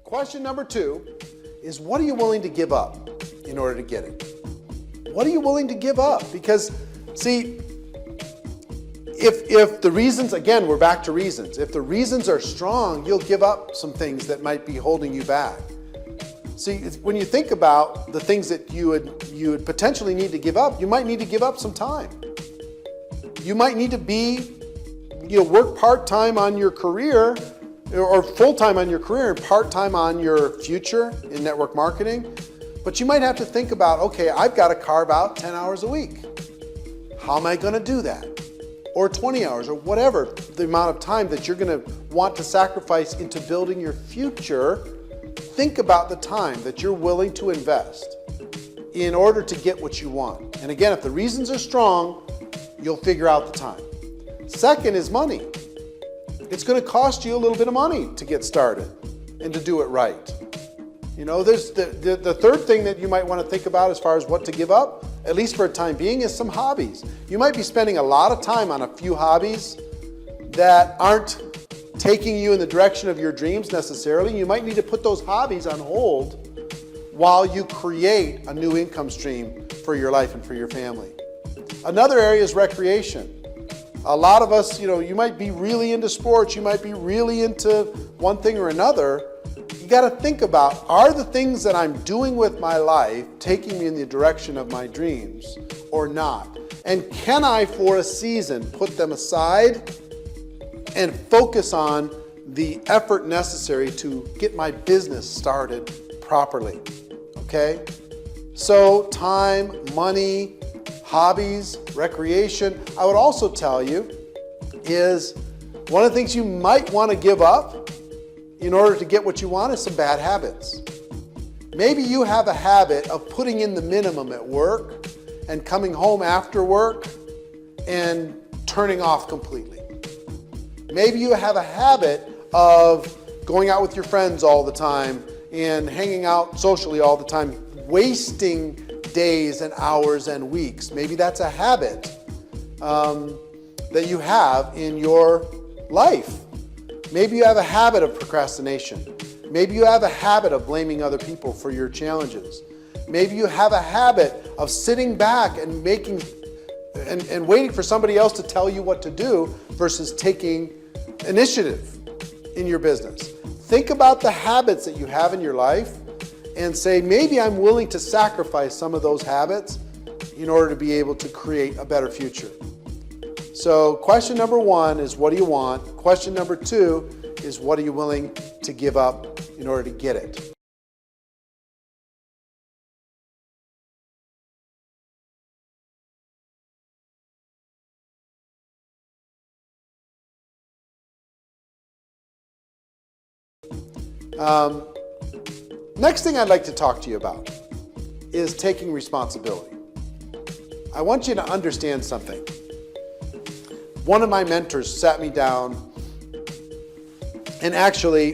Question number 2 is, what are you willing to give up in order to get it? What are you willing to give up? Because, see, if the reasons, again, we're back to reasons. If the reasons are strong, you'll give up some things that might be holding you back. See, when you think about the things that you would potentially need to give up, you might need to give up some time. You might need to work part-time on your career or full-time on your career and part-time on your future in network marketing. But you might have to think about, okay, I've got to carve out 10 hours a week. How am I going to do that? Or 20 hours, or whatever the amount of time that you're going to want to sacrifice into building your future. Think about the time that you're willing to invest in order to get what you want. And again, if the reasons are strong, you'll figure out the time. Second is money. It's going to cost you a little bit of money to get started and to do it right. You know, there's the third thing that you might want to think about as far as what to give up, at least for a time being, is some hobbies. You might be spending a lot of time on a few hobbies that aren't taking you in the direction of your dreams necessarily. You might need to put those hobbies on hold while you create a new income stream for your life and for your family. Another area is recreation. A lot of us, you might be really into sports, you might be really into one thing or another. You got to think about, are the things that I'm doing with my life taking me in the direction of my dreams or not? And can I, for a season, put them aside and focus on the effort necessary to get my business started properly? Okay? So time, money, hobbies, recreation. I would also tell you is one of the things you might want to give up in order to get what you want is some bad habits. Maybe you have a habit of putting in the minimum at work and coming home after work and turning off completely. Maybe you have a habit of going out with your friends all the time and hanging out socially all the time, wasting days and hours and weeks. Maybe that's a habit that you have in your life. Maybe you have a habit of procrastination. Maybe you have a habit of blaming other people for your challenges. Maybe you have a habit of sitting back and waiting for somebody else to tell you what to do versus taking initiative in your business. Think about the habits that you have in your life and say, maybe I'm willing to sacrifice some of those habits in order to be able to create a better future. So question number 1 is, what do you want? Question number 2 is, what are you willing to give up in order to get it? Next thing I'd like to talk to you about is taking responsibility. I want you to understand something. One of my mentors sat me down, and actually,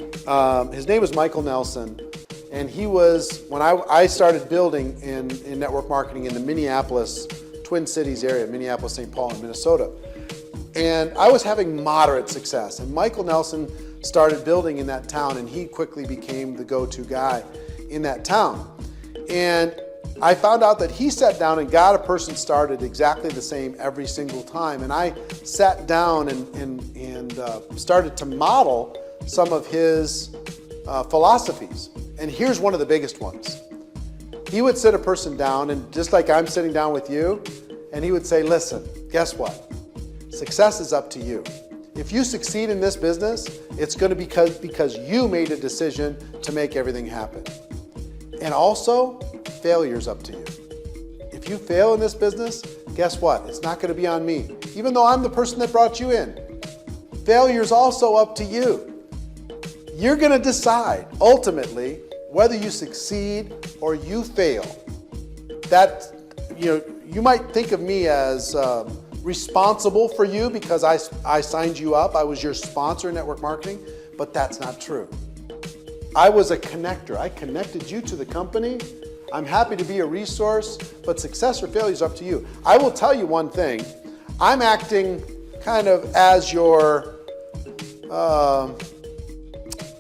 his name was Michael Nelson, and he was, when I started building in network marketing in the Minneapolis, Twin Cities area, Minneapolis, St. Paul, and Minnesota. And I was having moderate success, and Michael Nelson started building in that town, and he quickly became the go-to guy in that town. And I found out that he sat down and got a person started exactly the same every single time. And I sat down and started to model some of his philosophies. And here's one of the biggest ones. He would sit a person down, and just like I'm sitting down with you, and he would say, listen, guess what? Success is up to you. If you succeed in this business, it's going to be because you made a decision to make everything happen. And also, failure's up to you. If you fail in this business, guess what? It's not going to be on me, even though I'm the person that brought you in. Failure's also up to you. You're going to decide, ultimately, whether you succeed or you fail. That, you might think of me as responsible for you because I signed you up. I was your sponsor in network marketing, but that's not true. I was a connector. I connected you to the company. I'm happy to be a resource, but success or failure is up to you. I will tell you one thing. I'm acting kind of as your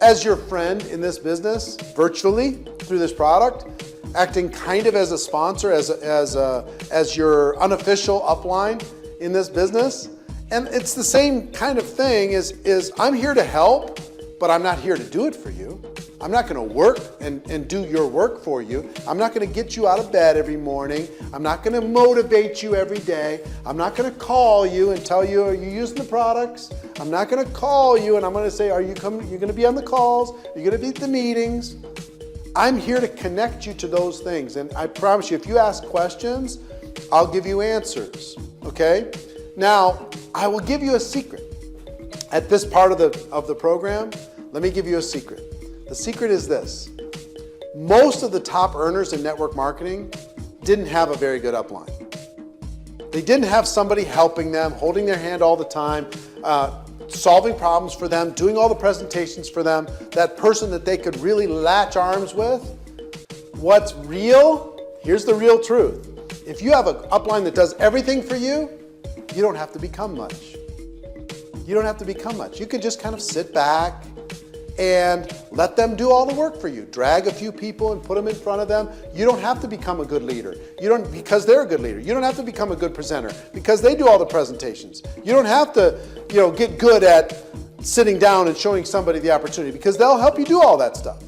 as your friend in this business, virtually, through this product, acting kind of as a sponsor, as your unofficial upline in this business. And it's the same kind of thing is I'm here to help, but I'm not here to do it for you. I'm not going to work and do your work for you. I'm not going to get you out of bed every morning. I'm not going to motivate you every day. I'm not going to call you and tell you, are you using the products? I'm not going to call you and I'm going to say, are you coming? You're going to be on the calls. You're going to be at the meetings. I'm here to connect you to those things. And I promise you, if you ask questions, I'll give you answers. Okay? Now, I will give you a secret. At this part of the program, let me give you a secret. The secret is this. Most of the top earners in network marketing didn't have a very good upline. They didn't have somebody helping them, holding their hand all the time, solving problems for them, doing all the presentations for them, that person that they could really latch arms with. What's real? Here's the real truth. If you have an upline that does everything for you, you don't have to become much. You don't have to become much. You can just kind of sit back and let them do all the work for you. Drag a few people and put them in front of them. You don't have to become a good leader. You don't, because they're a good leader. You don't have to become a good presenter because they do all the presentations. You don't have to, get good at sitting down and showing somebody the opportunity because they'll help you do all that stuff.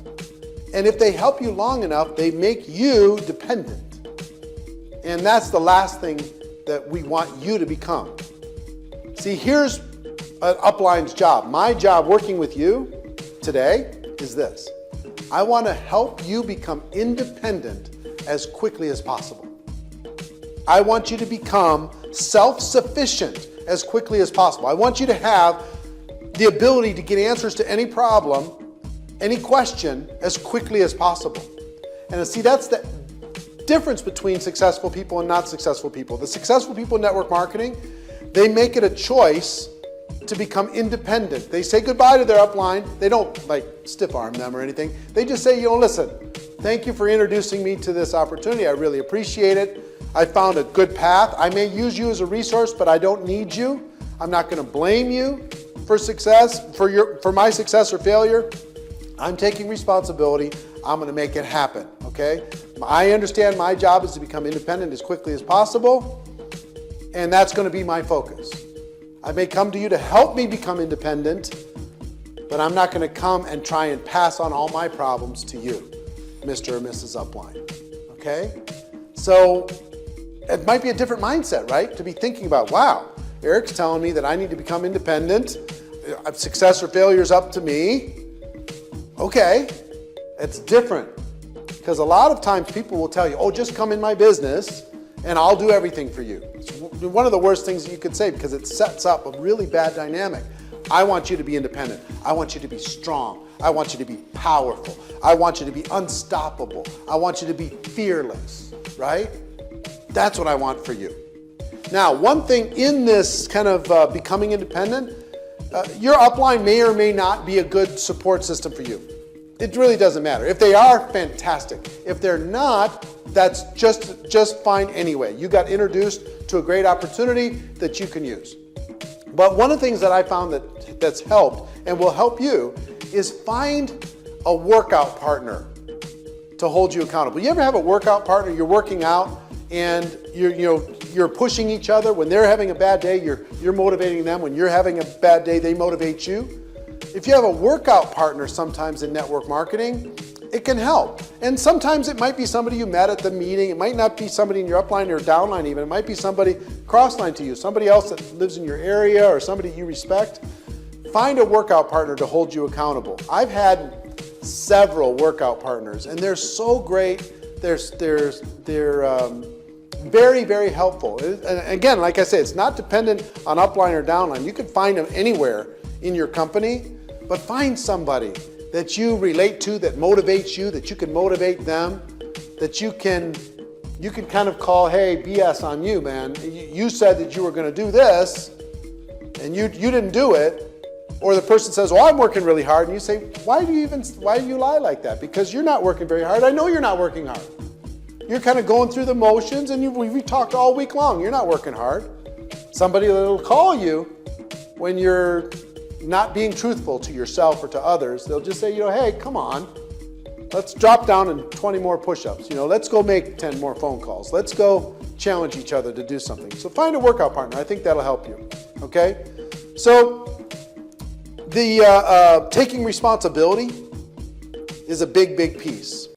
And if they help you long enough, they make you dependent. And that's the last thing that we want you to become. See, here's an upline's job. My job working with you today is this. I want to help you become independent as quickly as possible. I want you to become self-sufficient as quickly as possible. I want you to have the ability to get answers to any problem, any question, as quickly as possible. And see, that's the difference between successful people and not successful people. The successful people in network marketing, they make it a choice to become independent. They say goodbye to their upline. They don't stiff arm them or anything. They just say, listen, thank you for introducing me to this opportunity. I really appreciate it. I found a good path. I may use you as a resource, but I don't need you. I'm not going to blame you for success, for my success or failure. I'm taking responsibility. I'm going to make it happen. Okay? I understand my job is to become independent as quickly as possible, and that's going to be my focus. I may come to you to help me become independent, but I'm not going to come and try and pass on all my problems to you, Mr. or Mrs. Upline. Okay? So it might be a different mindset, right? To be thinking about, wow, Eric's telling me that I need to become independent. Success or failure is up to me. Okay, it's different. Because a lot of times people will tell you, oh, just come in my business and I'll do everything for you. It's one of the worst things you could say because it sets up a really bad dynamic. I want you to be independent. I want you to be strong. I want you to be powerful. I want you to be unstoppable. I want you to be fearless, right? That's what I want for you. Now, one thing in this kind of becoming independent, your upline may or may not be a good support system for you. It really doesn't matter. If they are, fantastic. If they're not, that's just fine anyway. You got introduced to a great opportunity that you can use. But one of the things that I found that's helped and will help you is find a workout partner to hold you accountable. You ever have a workout partner, you're working out and you're pushing each other. When they're having a bad day, you're motivating them. When you're having a bad day, they motivate you. If you have a workout partner sometimes in network marketing, it can help. And sometimes it might be somebody you met at the meeting. It might not be somebody in your upline or downline even. It might be somebody crossline to you, somebody else that lives in your area or somebody you respect. Find a workout partner to hold you accountable. I've had several workout partners and they're so great. They're very, very helpful. And again, like I said, it's not dependent on upline or downline. You can find them anywhere in your company, but find somebody that you relate to, that motivates you, that you can motivate them, that you can kind of call, hey, BS on you, man. You said that you were going to do this, and you didn't do it. Or the person says, well, I'm working really hard, and you say, why do you lie like that? Because you're not working very hard. I know you're not working hard. You're kind of going through the motions, and we talked all week long. You're not working hard. Somebody will call you when you're not being truthful to yourself or to others, they'll just say, hey, come on, let's drop down and 20 more push-ups. Let's go make 10 more phone calls. Let's go challenge each other to do something. So find a workout partner. I think that'll help you, okay? So the taking responsibility is a big, big piece.